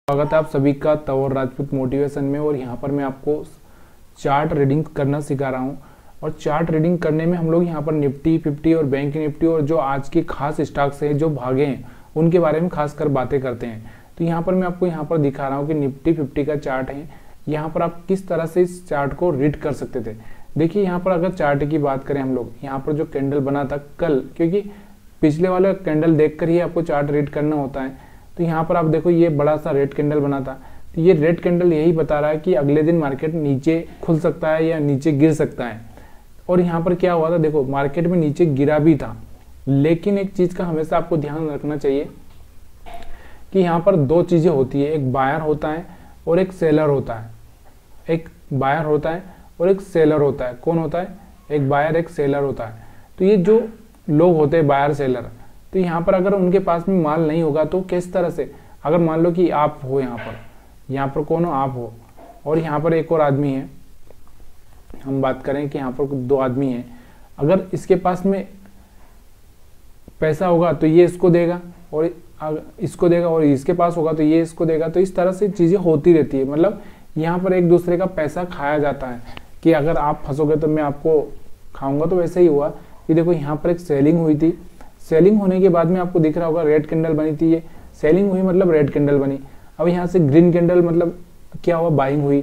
स्वागत है आप सभी का तंवर राजपूत मोटिवेशन में। और यहाँ पर मैं आपको चार्ट रीडिंग करना सिखा रहा हूँ। और चार्ट रीडिंग करने में हम लोग यहाँ पर निफ्टी 50 और बैंक निफ्टी और जो आज के खास स्टॉक्स हैं जो भागे हैं उनके बारे में खासकर बातें करते हैं। तो यहाँ पर मैं आपको यहाँ पर दिखा रहा हूँ कि निफ्टी 50 का चार्ट है। यहाँ पर आप किस तरह से इस चार्ट को रीड कर सकते थे। देखिए यहाँ पर अगर चार्ट की बात करें हम लोग, यहाँ पर जो कैंडल बना था कल, क्योंकि पिछले वाला कैंडल देखकर ही आपको चार्ट रीड करना होता है। तो यहाँ पर आप देखो ये बड़ा सा रेड कैंडल बना था। तो ये रेड कैंडल यही बता रहा है कि अगले दिन मार्केट नीचे खुल सकता है या नीचे गिर सकता है। और यहाँ पर क्या हुआ था, देखो मार्केट में नीचे गिरा भी था, लेकिन एक चीज का हमेशा आपको ध्यान रखना चाहिए कि यहाँ पर दो चीजें होती है, एक बायर होता है और एक सेलर होता है। एक बायर होता है और एक सेलर होता है। कौन होता है? एक बायर एक सेलर होता है। तो ये जो लोग होते हैं बायर सेलर, तो यहाँ पर अगर उनके पास में माल नहीं होगा तो किस तरह से, अगर मान लो कि आप हो यहाँ पर कौन हो? आप हो, और यहाँ पर एक और आदमी है, हम बात करें कि यहाँ पर दो आदमी हैं। अगर इसके पास में पैसा होगा तो ये इसको देगा और इसको देगा, और इसके पास होगा तो ये इसको देगा। तो इस तरह से चीजें होती रहती है, मतलब यहाँ पर एक दूसरे का पैसा खाया जाता है कि अगर आप फंसोगे तो मैं आपको खाऊंगा। तो वैसे ही हुआ कि देखो यहाँ पर एक सेलिंग हुई थी। सेलिंग होने के बाद में आपको दिख रहा होगा रेड कैंडल बनी थी। ये सेलिंग हुई मतलब रेड कैंडल बनी। अब यहाँ से ग्रीन कैंडल मतलब क्या हुआ? बाइंग हुई।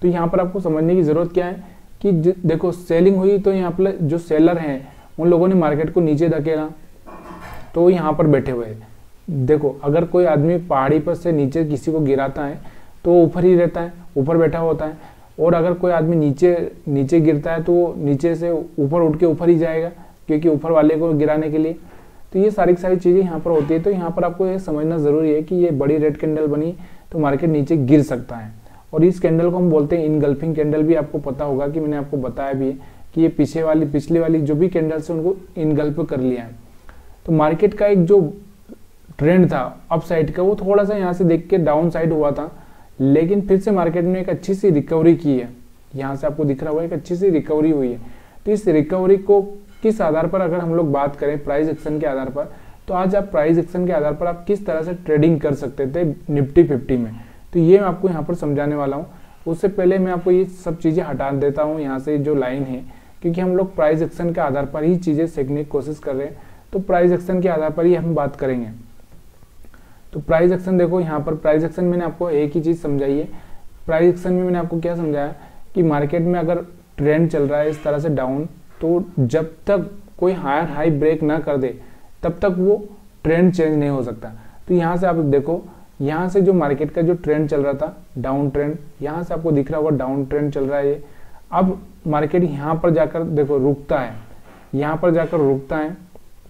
तो यहाँ पर आपको समझने की जरूरत क्या है कि देखो सेलिंग हुई तो यहाँ पर जो सेलर हैं उन लोगों ने मार्केट को नीचे धकेला, तो यहाँ पर बैठे हुए हैं। देखो अगर कोई आदमी पहाड़ी पर से नीचे किसी को गिराता है तो वो ऊपर ही रहता है, ऊपर बैठा होता है। और अगर कोई आदमी नीचे गिरता है तो वो नीचे से ऊपर उठ के ऊपर ही जाएगा, क्योंकि ऊपर वाले को गिराने के लिए। तो ये सारी चीजें यहाँ पर होती है। तो यहाँ पर आपको ये समझना जरूरी है कि ये बड़ी रेड कैंडल बनी तो मार्केट नीचे गिर सकता है। और इस कैंडल को हम बोलते हैं इनगल्फिंग कैंडल। भी आपको पता होगा कि मैंने आपको बताया भी है कि ये पिछले वाली जो भी कैंडल्स है उनको इनगल्फ कर लिया है। तो मार्केट का एक जो ट्रेंड था अप साइड का, वो थोड़ा सा यहाँ से देख के डाउन साइड हुआ था, लेकिन फिर से मार्केट ने एक अच्छी सी रिकवरी की है। यहाँ से आपको दिख रहा होगा एक अच्छी सी रिकवरी हुई है। तो इस रिकवरी को किस आधार पर अगर हम लोग बात करें, प्राइस एक्शन के आधार पर, तो आज आप प्राइस एक्शन के आधार पर आप किस तरह से ट्रेडिंग कर सकते थे निफ्टी 50 में, तो ये मैं आपको यहाँ पर समझाने वाला हूँ। उससे पहले मैं आपको ये सब चीजें हटा देता हूँ यहाँ से जो लाइन है, क्योंकि हम लोग प्राइस एक्शन के आधार पर ही चीजें सीखने की कोशिश कर रहे हैं। तो प्राइस एक्शन के आधार पर ही हम बात करेंगे। तो प्राइस एक्शन देखो, यहाँ पर प्राइस एक्शन मैंने आपको एक ही चीज समझाई है। प्राइस एक्शन में मैंने आपको क्या समझाया कि मार्केट में अगर ट्रेंड चल रहा है इस तरह से डाउन, तो जब तक कोई हायर हाई ब्रेक ना कर दे तब तक वो ट्रेंड चेंज नहीं हो सकता। तो यहाँ से आप देखो, यहाँ से जो मार्केट का जो ट्रेंड चल रहा था डाउन ट्रेंड, यहाँ से आपको दिख रहा होगा डाउन ट्रेंड चल रहा है ये। अब मार्केट यहाँ पर जाकर देखो रुकता है, यहाँ पर जाकर रुकता है,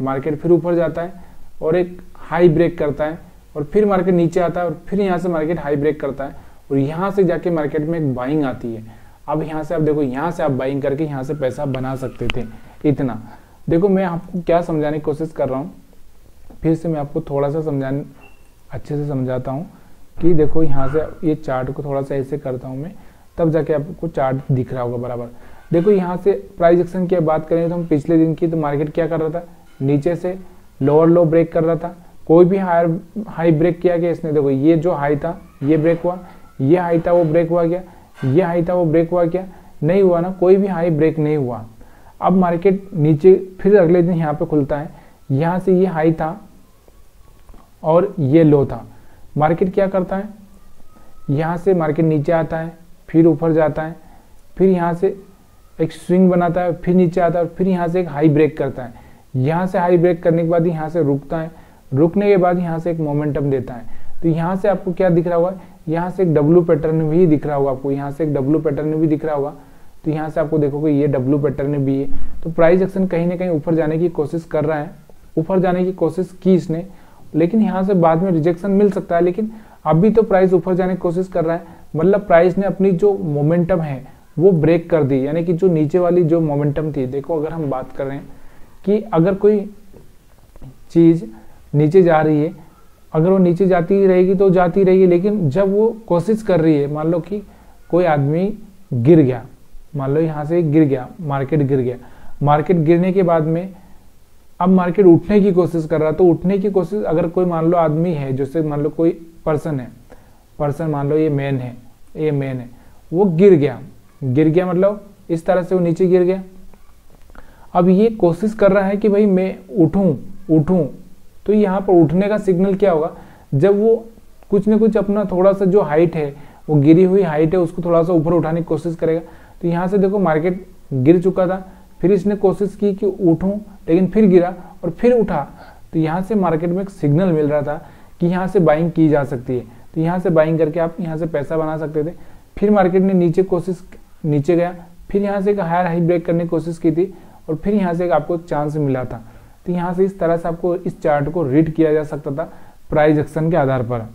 मार्केट फिर ऊपर जाता है और एक हाई ब्रेक करता है, और फिर मार्केट नीचे आता है, और फिर यहाँ से मार्केट हाई ब्रेक करता है, और यहाँ से जाके मार्केट में एक बाइंग आती है। अब यहाँ से आप देखो, यहाँ से आप बाइंग करके यहाँ से पैसा बना सकते थे। इतना देखो, मैं आपको क्या समझाने की कोशिश कर रहा हूँ, फिर से मैं आपको थोड़ा सा अच्छे से समझाता हूँ कि देखो यहाँ से ये चार्ट को थोड़ा सा ऐसे करता हूँ मैं, तब जाके आपको चार्ट दिख रहा होगा बराबर। देखो यहाँ से प्राइस एक्शन की बात करें तो हम पिछले दिन की, तो मार्केट क्या कर रहा था, नीचे से लोअर लो ब्रेक कर रहा था। कोई भी हाई ब्रेक किया गया इसने, देखो ये जो हाई था ये ब्रेक हुआ, ये हाई था वो ब्रेक हुआ गया, ये हाई था वो ब्रेक हुआ क्या? नहीं हुआ ना, कोई भी हाई ब्रेक नहीं हुआ। अब मार्केट नीचे फिर अगले दिन यहाँ पे खुलता है, यहाँ से ये हाई था और ये लो था। मार्केट क्या करता है, यहाँ से मार्केट नीचे आता है, फिर ऊपर जाता है, फिर यहाँ से एक स्विंग बनाता है, फिर नीचे आता है, फिर यहाँ से एक हाई ब्रेक करता है। यहाँ से हाई ब्रेक करने के बाद यहाँ से रुकता है, रुकने के बाद यहाँ से एक मोमेंटम देता है। तो यहाँ से आपको क्या दिख रहा होगा, यहाँ से एक डब्लू पैटर्न भी दिख रहा होगा आपको, यहाँ से एक डब्लू पैटर्न भी दिख रहा होगा। तो यहाँ से आपको देखोगे ये डब्लू पैटर्न भी है। तो प्राइस एक्शन कहीं ना कहीं ऊपर जाने की कोशिश कर रहा है, ऊपर जाने की कोशिश की इसने, लेकिन यहाँ से बाद में रिजेक्शन मिल सकता है। लेकिन अभी तो प्राइस ऊपर जाने की कोशिश कर रहा है, मतलब प्राइस ने अपनी जो मोमेंटम है वो ब्रेक कर दी, यानी कि जो नीचे वाली जो मोमेंटम थी। देखो अगर हम बात कर रहे हैं कि अगर कोई चीज नीचे जा रही है, अगर वो नीचे जाती रहेगी तो जाती रहेगी, लेकिन जब वो कोशिश कर रही है, मान लो कि कोई आदमी गिर गया, मान लो यहाँ से गिर गया, मार्केट गिर गया, मार्केट गिरने के बाद में अब मार्केट उठने की कोशिश कर रहा है, तो उठने की कोशिश अगर कोई मान लो आदमी है, जैसे मान लो कोई पर्सन है, पर्सन, मान लो ये मेन है, ये मेन है, वो गिर गया मतलब इस तरह से वो नीचे गिर गया। अब ये कोशिश कर रहा है कि भाई मैं उठूं, तो यहाँ पर उठने का सिग्नल क्या होगा, जब वो कुछ न कुछ अपना थोड़ा सा जो हाइट है, वो गिरी हुई हाइट है, उसको थोड़ा सा ऊपर उठाने की कोशिश करेगा। तो यहाँ से देखो मार्केट गिर चुका था, फिर इसने कोशिश की कि उठूं, लेकिन फिर गिरा और फिर उठा। तो यहाँ से मार्केट में एक सिग्नल मिल रहा था कि यहाँ से बाइंग की जा सकती है, तो यहाँ से बाइंग करके आप यहाँ से पैसा बना सकते थे। फिर मार्केट ने नीचे गया, फिर यहाँ से एक हायर हाई ब्रेक करने की कोशिश की थी और फिर यहाँ से एक आपको चांस मिला था। तो यहाँ से इस तरह से आपको इस चार्ट को रीड किया जा सकता था प्राइस एक्शन के आधार पर।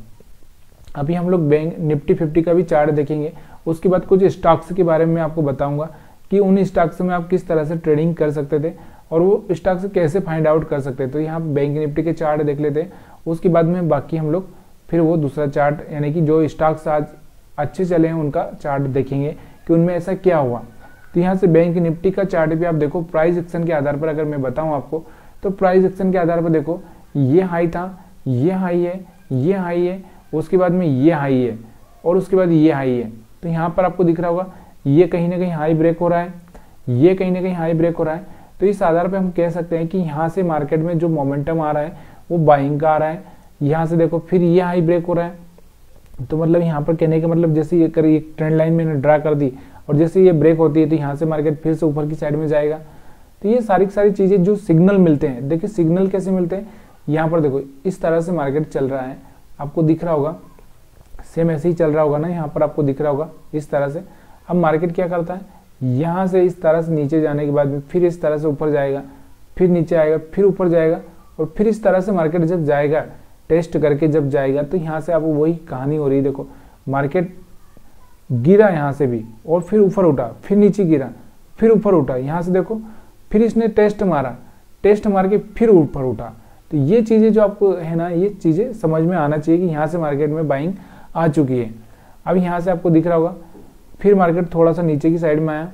अभी हम लोग बैंक निफ्टी 50 का भी चार्ट देखेंगे, उसके बाद कुछ स्टॉक्स के बारे में आपको बताऊंगा कि उन स्टॉक्स में आप किस तरह से ट्रेडिंग कर सकते थे और वो स्टॉक्स कैसे फाइंड आउट कर सकते थे। तो यहाँ बैंक निफ्टी के चार्ट देख लेते हैं, उसके बाद में बाकी हम लोग फिर वो दूसरा चार्ट यानी कि जो स्टॉक्स आज अच्छे चले हैं उनका चार्ट देखेंगे कि उनमें ऐसा क्या हुआ। तो यहाँ से बैंक निफ्टी का चार्ट भी आप देखो, प्राइस एक्शन के आधार पर अगर मैं बताऊँ आपको, तो प्राइस एक्शन के आधार पर देखो ये हाई था, ये हाई है, ये हाई है, उसके बाद में ये हाई है और उसके बाद ये हाई है। तो यहाँ पर आपको दिख रहा होगा ये कहीं ना कहीं हाई ब्रेक हो रहा है, ये कहीं ना कहीं हाई ब्रेक हो रहा है। तो इस आधार पे हम कह सकते हैं कि यहाँ से मार्केट में जो मोमेंटम आ रहा है वो बाइंग का आ रहा है। यहाँ से देखो फिर ये हाई ब्रेक हो रहा है, तो मतलब यहाँ पर कहने का मतलब जैसे ये करी एक ट्रेंड लाइन मैंने ड्रा कर दी और जैसे ये ब्रेक होती है तो यहाँ से मार्केट फिर से ऊपर की साइड में जाएगा। तो ये सारी चीजें जो सिग्नल मिलते हैं, देखिए सिग्नल कैसे मिलते हैं, यहाँ पर देखो इस तरह से मार्केट चल रहा है, आपको दिख रहा होगा, सेम ऐसे ही चल रहा होगा ना, यहाँ पर आपको दिख रहा होगा इस तरह से। अब मार्केट क्या करता है, यहाँ से इस तरह से नीचे जाने के बाद में फिर इस तरह से ऊपर जाएगा, फिर नीचे आएगा, फिर ऊपर जाएगा और फिर इस तरह से मार्केट जब जाएगा, टेस्ट करके जब जाएगा, तो यहाँ से आपको वही कहानी हो रही है। देखो मार्केट गिरा यहाँ से भी और फिर ऊपर उठा, फिर नीचे गिरा, फिर ऊपर उठा, यहाँ से देखो फिर इसने टेस्ट मारा, टेस्ट मार के फिर ऊपर उठा। तो ये चीजें जो आपको है ना, ये चीजें समझ में आना चाहिए कि यहाँ से मार्केट में बाइंग आ चुकी है। अब यहाँ से आपको दिख रहा होगा फिर मार्केट थोड़ा सा नीचे की साइड में आया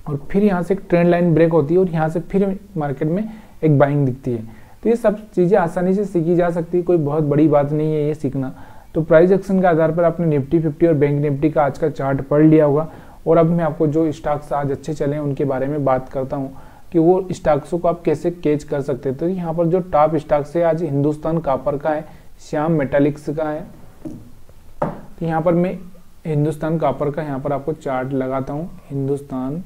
और फिर यहाँ से एक ट्रेंड लाइन ब्रेक होती है और यहाँ से फिर मार्केट में एक बाइंग दिखती है। तो ये सब चीज़ें आसानी से सीखी जा सकती है, कोई बहुत बड़ी बात नहीं है ये सीखना। तो प्राइस एक्शन के आधार पर आपने निफ्टी 50 और बैंक निफ्टी का आज का चार्ट पढ़ लिया होगा। और अब मैं आपको जो स्टॉक्स आज अच्छे चले हैं उनके बारे में बात करता हूँ कि वो स्टॉक्सों को आप कैसे कैच कर सकते हैं। तो यहाँ पर जो टॉप स्टॉक्स है आज हिंदुस्तान कॉपर का है, श्याम मेटालिक्स का है। तो यहाँ पर मैं हिंदुस्तान कॉपर का यहाँ पर आपको चार्ट लगाता हूँ, हिंदुस्तान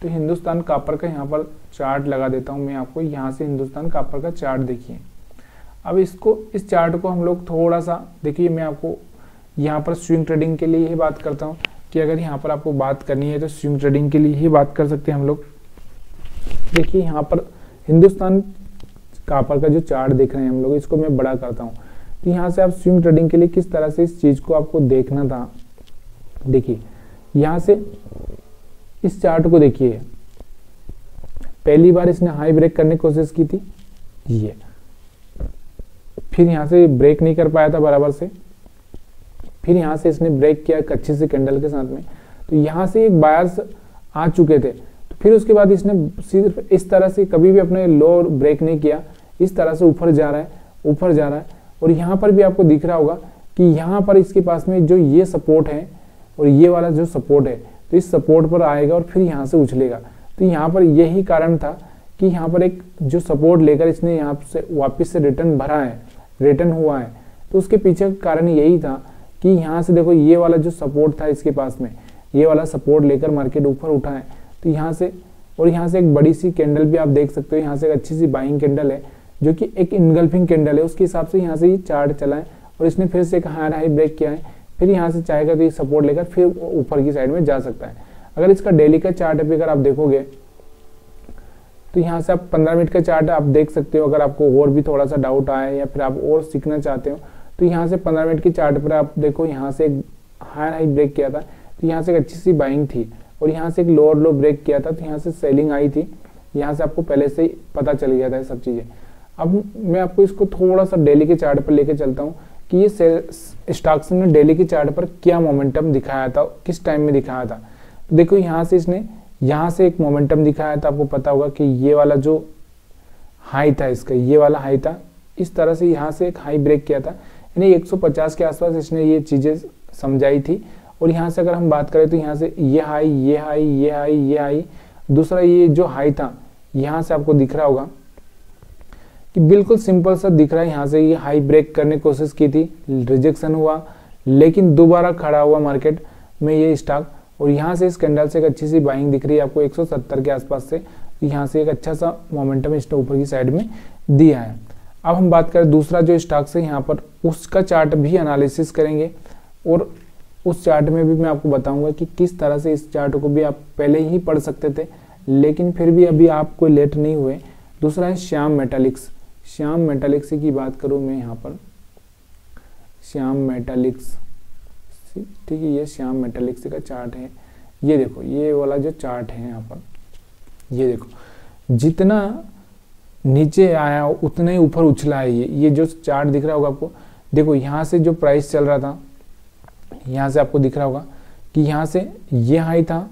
तो हिंदुस्तान कॉपर का यहाँ पर चार्ट लगा देता हूँ मैं आपको। यहाँ से हिंदुस्तान कॉपर का चार्ट देखिए। अब इस चार्ट को हम लोग थोड़ा सा देखिए, मैं आपको यहाँ पर स्विंग ट्रेडिंग के लिए ही बात करता हूँ कि अगर यहाँ पर आपको बात करनी है तो स्विंग ट्रेडिंग के लिए ही बात कर सकते हैं हम लोग। देखिए यहाँ पर हिंदुस्तान कॉपर का जो चार्ट देख रहे हैं हम लोग, इसको मैं बड़ा करता हूँ। तो यहाँ से आप स्विंग ट्रेडिंग के लिए किस तरह से इस चीज को आपको देखना था, देखिए यहाँ से इस चार्ट को देखिए, पहली बार इसने हाई ब्रेक करने की कोशिश की थी, ये फिर यहाँ से ब्रेक नहीं कर पाया था बराबर से, फिर यहाँ से इसने ब्रेक किया एक अच्छी सी कैंडल के साथ में। तो यहाँ से एक बायर्स आ चुके थे, तो फिर उसके बाद इसने सिर्फ इस तरह से कभी भी अपने लो ब्रेक नहीं किया, इस तरह से ऊपर जा रहा है। और यहाँ पर भी आपको दिख रहा होगा कि यहाँ पर इसके पास में जो ये सपोर्ट है और ये वाला जो सपोर्ट है, तो इस सपोर्ट पर आएगा और फिर यहाँ से उछलेगा। तो यहाँ पर यही कारण था कि यहाँ पर एक जो सपोर्ट लेकर इसने यहाँ से वापस से रिटर्न हुआ है। तो उसके पीछे कारण यही था कि यहाँ से देखो ये वाला जो सपोर्ट था इसके पास में, ये वाला सपोर्ट लेकर मार्केट ऊपर उठा है। तो यहाँ से और यहाँ से एक बड़ी सी कैंडल भी आप देख सकते हो, यहाँ से एक अच्छी सी बाइंग कैंडल है जो कि एक इनगल्फिंग कैंडल है, उसके हिसाब से यहाँ से ये चार्ट चला है और इसने फिर से एक हायर हाई ब्रेक किया है। फिर यहाँ से चाहेगा तो ये सपोर्ट लेकर फिर ऊपर की साइड में जा सकता है। अगर इसका डेली का चार्ट भी अगर आप देखोगे तो यहाँ से आप 15 मिनट का चार्ट आप देख सकते हो। अगर आपको और भी थोड़ा सा डाउट आए या फिर आप और सीखना चाहते हो तो यहाँ से 15 मिनट की चार्ट पर आप देखो, यहाँ से एक हायर हाई ब्रेक किया था, तो यहाँ से एक अच्छी सी बाइंग थी और यहाँ से एक लोअर लो ब्रेक किया था, तो यहाँ से सेलिंग आई थी। यहाँ से आपको पहले से ही पता चल गया था सब चीज़ें। अब मैं आपको इसको थोड़ा सा डेली के चार्ट पर लेके चलता हूँ कि ये स्टॉक्स ने डेली के चार्ट पर क्या मोमेंटम दिखाया था, किस टाइम में दिखाया था। तो देखो यहाँ से इसने यहाँ से एक मोमेंटम दिखाया था, आपको पता होगा कि ये वाला जो हाई था इसका, ये वाला हाई था, इस तरह से यहाँ से एक हाई ब्रेक किया था, यानी 150 के आसपास इसने ये चीज़ें समझाई थी। और यहाँ से अगर हम बात करें तो यहाँ से ये हाई, ये हाई, ये हाई, ये हाई, दूसरा ये जो हाई था यहाँ से आपको दिख रहा होगा कि बिल्कुल सिंपल सा दिख रहा है, यहाँ से ये हाई ब्रेक करने की कोशिश की थी, रिजेक्शन हुआ, लेकिन दोबारा खड़ा हुआ मार्केट में ये स्टॉक, और यहाँ से इस कैंडल से एक अच्छी सी बाइंग दिख रही है आपको 170 के आसपास से, यहाँ से एक अच्छा सा मोमेंटम इसने ऊपर की साइड में दिया है। अब हम बात करें दूसरा जो स्टॉक है यहाँ पर, उसका चार्ट भी एनालिसिस करेंगे, और उस चार्ट में भी मैं आपको बताऊंगा कि किस तरह से इस चार्ट को भी आप पहले ही पढ़ सकते थे, लेकिन फिर भी अभी आपको लेट नहीं हुए। दूसरा है श्याम मेटालिक्स। श्याम मेटालिक्स की बात करूं मैं यहाँ पर, श्याम मेटालिक्स, ठीक है, ये श्याम मेटालिक्स का चार्ट है। ये देखो, ये वाला जो चार्ट है यहाँ पर, ये देखो जितना नीचे आया उतना ही ऊपर उछला है। ये जो चार्ट दिख रहा होगा आपको, देखो यहाँ से जो प्राइस चल रहा था, यहाँ से आपको दिख रहा होगा कि यहाँ से ये हाई था,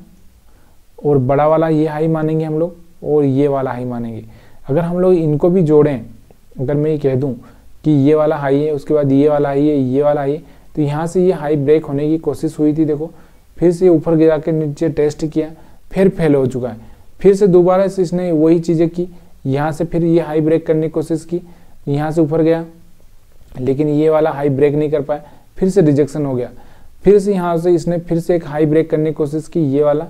और बड़ा वाला ये हाई मानेंगे हम लोग, और ये वाला हाई मानेंगे। अगर हम लोग इनको भी जोड़ें, अगर मैं ये कह दूं कि ये वाला हाई है, उसके बाद ये वाला हाई है, ये वाला हाई है, तो यहाँ से ये हाई ब्रेक होने की कोशिश हुई थी, देखो फिर से ऊपर गिरा के नीचे टेस्ट किया, फिर फेल हो चुका है, फिर से दोबारा से इसने वही चीज़ें की, यहाँ से फिर ये हाई ब्रेक करने की कोशिश की, यहाँ से ऊपर गया, लेकिन ये वाला हाई ब्रेक नहीं कर पाया, फिर से रिजेक्शन हो गया, फिर से यहाँ से इसने फिर से एक हाई ब्रेक करने की कोशिश की, ये वाला,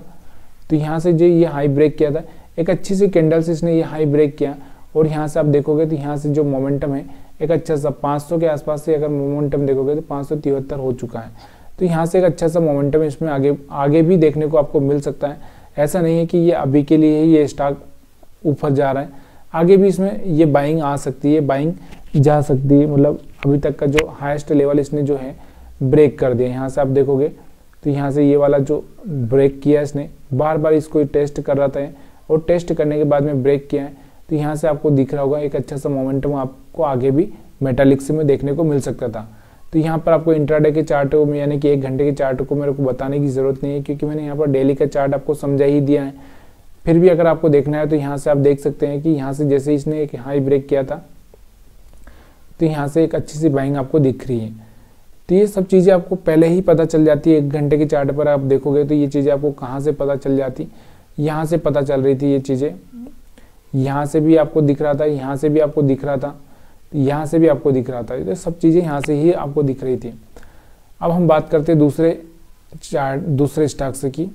तो यहाँ से जो ये हाई ब्रेक किया था, एक अच्छी सी कैंडल से इसने ये हाई ब्रेक किया, और यहाँ से आप देखोगे तो यहाँ से जो मोमेंटम है एक अच्छा सा 500 के आसपास से अगर मोमेंटम देखोगे तो 573 हो चुका है। तो यहाँ से एक अच्छा सा मोमेंटम इसमें आगे भी देखने को आपको मिल सकता है। ऐसा नहीं है कि ये अभी के लिए ही ये स्टॉक ऊपर जा रहा है, आगे भी इसमें ये बाइंग आ सकती है, बाइंग जा सकती है। मतलब अभी तक का जो हाईएस्ट लेवल इसने जो है ब्रेक कर दिया। यहाँ से आप देखोगे तो यहाँ से ये वाला जो ब्रेक किया इसने, बार बार इसको टेस्ट कर रहा था, और टेस्ट करने के बाद में ब्रेक किया है, तो यहाँ से आपको दिख रहा होगा एक अच्छा सा मोमेंटम आपको आगे भी मेटालिक्स में देखने को मिल सकता था। तो यहाँ पर आपको इंट्राडे के चार्ट को, यानी कि 1 घंटे के चार्ट को मेरे को बताने की जरूरत नहीं है, क्योंकि मैंने यहाँ पर डेली का चार्ट आपको समझा ही दिया है। फिर भी अगर आपको देखना है तो यहाँ से आप देख सकते हैं कि यहाँ से जैसे इसने एक हाई ब्रेक किया था, तो यहाँ से एक अच्छी सी बाइंग आपको दिख रही है। तो ये सब चीज़ें आपको पहले ही पता चल जाती है। 1 घंटे के चार्ट पर आप देखोगे तो ये चीज़ें आपको कहाँ से पता चल जाती, यहाँ से पता चल रही थी ये चीज़ें, यहाँ से भी आपको दिख रहा था, यहाँ से भी आपको दिख रहा था, यहाँ से भी आपको दिख रहा था, तो सब चीज़ें यहाँ से ही आपको दिख रही थी। अब हम बात करते हैं दूसरे स्टॉक्स की,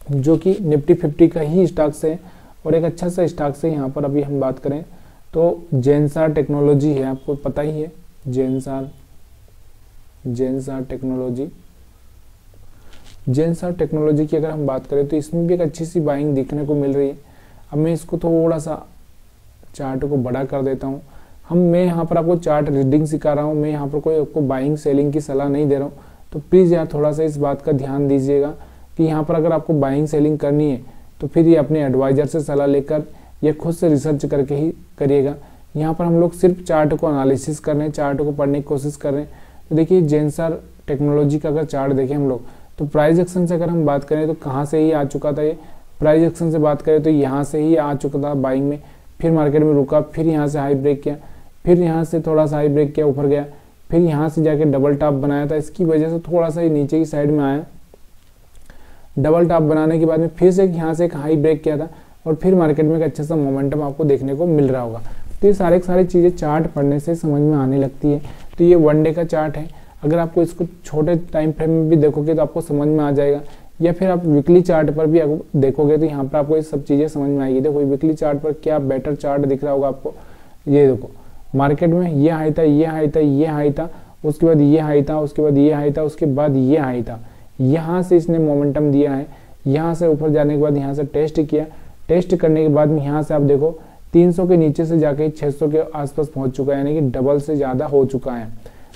जो कि निफ्टी 50 का ही स्टॉक्स है, और एक अच्छा सा स्टॉक्स है। यहाँ पर अभी हम बात करें तो जेनसार टेक्नोलॉजी है, आपको पता ही है जेनसार टेक्नोलॉजी की अगर हम बात करें तो इसमें भी एक अच्छी सी बाइंग दिखने को मिल रही है। अब मैं इसको थोड़ा सा चार्ट को बड़ा कर देता हूँ। मैं यहाँ पर आपको चार्ट रीडिंग सिखा रहा हूँ, मैं यहाँ पर कोई आपको बाइंग सेलिंग की सलाह नहीं दे रहा हूँ, तो प्लीज़ यार थोड़ा सा इस बात का ध्यान दीजिएगा कि यहाँ पर अगर आपको बाइंग सेलिंग करनी है तो फिर ये अपने एडवाइजर से सलाह लेकर या खुद से रिसर्च करके ही करिएगा। यहाँ पर हम लोग सिर्फ चार्ट को एनालिसिस कर रहे हैं, चार्ट को पढ़ने की कोशिश कर रहे हैं। तो देखिए जेनसार टेक्नोलॉजी का अगर चार्ट देखें हम लोग, तो प्राइस एक्शन से अगर हम बात करें तो कहाँ से ही आ चुका था ये, प्राइस एक्शन से बात करें तो यहाँ से ही आ चुका था बाइंग में, फिर मार्केट में रुका, फिर यहाँ से हाई ब्रेक किया, फिर यहाँ से थोड़ा सा हाई ब्रेक किया, ऊपर गया, फिर यहाँ से जाके डबल टॉप बनाया था, इसकी वजह से थोड़ा सा नीचे की साइड में आया। डबल टॉप बनाने के बाद में फिर से यहाँ से एक हाई ब्रेक किया था, और फिर मार्केट में एक अच्छा सा मोमेंटम आपको देखने को मिल रहा होगा। तो ये सारी चीज़ें चार्ट पढ़ने से समझ में आने लगती है। तो ये 1 डे का चार्ट है, अगर आपको इसको छोटे टाइम फ्रेम में भी देखोगे तो आपको समझ में आ जाएगा, या फिर आप वीकली चार्ट पर भी देखोगे तो यहाँ पर आपको ये सब चीज़ें समझ में आएगी। देखो वीकली चार्ट पर क्या बेटर चार्ट दिख रहा होगा आपको। ये देखो मार्केट में ये हाई था, ये हाई था, ये हाई था, उसके बाद ये हाई था, उसके बाद ये हाई था, उसके बाद ये हाई था। यहाँ से इसने मोमेंटम दिया है, यहाँ से ऊपर जाने के बाद यहाँ से टेस्ट किया, टेस्ट करने के बाद में यहाँ से आप देखो 300 के नीचे से जाके 600 के आसपास पहुँच चुका है, यानी कि डबल से ज़्यादा हो चुका है।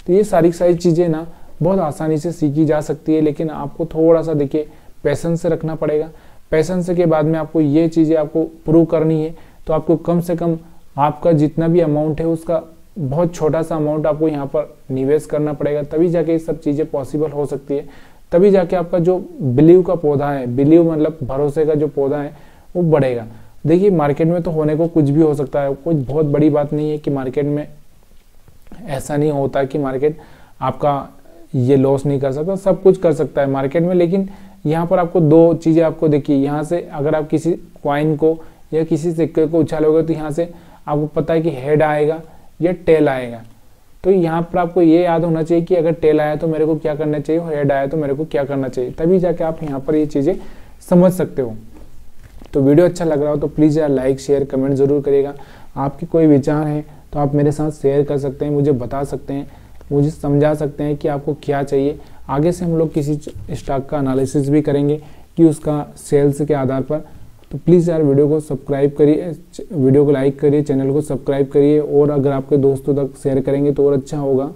तो ये सारी चीज़ें ना बहुत आसानी से सीखी जा सकती है, लेकिन आपको थोड़ा सा देखिए पेशेंस से रखना पड़ेगा। पेशेंस के बाद में आपको ये चीज़ें आपको प्रूव करनी है, तो आपको कम से कम आपका जितना भी अमाउंट है उसका बहुत छोटा सा अमाउंट आपको यहाँ पर निवेश करना पड़ेगा, तभी जाके ये सब चीज़ें पॉसिबल हो सकती है। तभी जाके आपका जो बिलीव का पौधा है, बिलीव मतलब भरोसे का जो पौधा है वो बढ़ेगा। देखिए मार्केट में तो होने को कुछ भी हो सकता है, कोई बहुत बड़ी बात नहीं है कि मार्केट में ऐसा नहीं होता कि मार्केट आपका ये लॉस नहीं कर सकता, सब कुछ कर सकता है मार्केट में। लेकिन यहाँ पर आपको दो चीज़ें आपको देखिए, यहाँ से अगर आप किसी कॉइन को या किसी सिक्के को उछालोगे तो यहाँ से आपको पता है कि हेड आएगा या टेल आएगा। तो यहाँ पर आपको ये याद होना चाहिए कि अगर टेल आया तो मेरे को क्या करना चाहिए और हेड आया तो मेरे को क्या करना चाहिए, तभी जाके आप यहाँ पर ये चीज़ें समझ सकते हो। तो वीडियो अच्छा लग रहा हो तो प्लीज़ यार लाइक शेयर कमेंट ज़रूर करिएगा। आपके कोई विचार हैं तो आप मेरे साथ शेयर कर सकते हैं, मुझे बता सकते हैं, मुझे समझा सकते हैं कि आपको क्या चाहिए। आगे से हम लोग किसी स्टॉक का एनालिसिस भी करेंगे कि उसका सेल्स के आधार पर। तो प्लीज़ यार वीडियो को सब्सक्राइब करिए, वीडियो को लाइक करिए, चैनल को सब्सक्राइब करिए, और अगर आपके दोस्तों तक शेयर करेंगे तो और अच्छा होगा।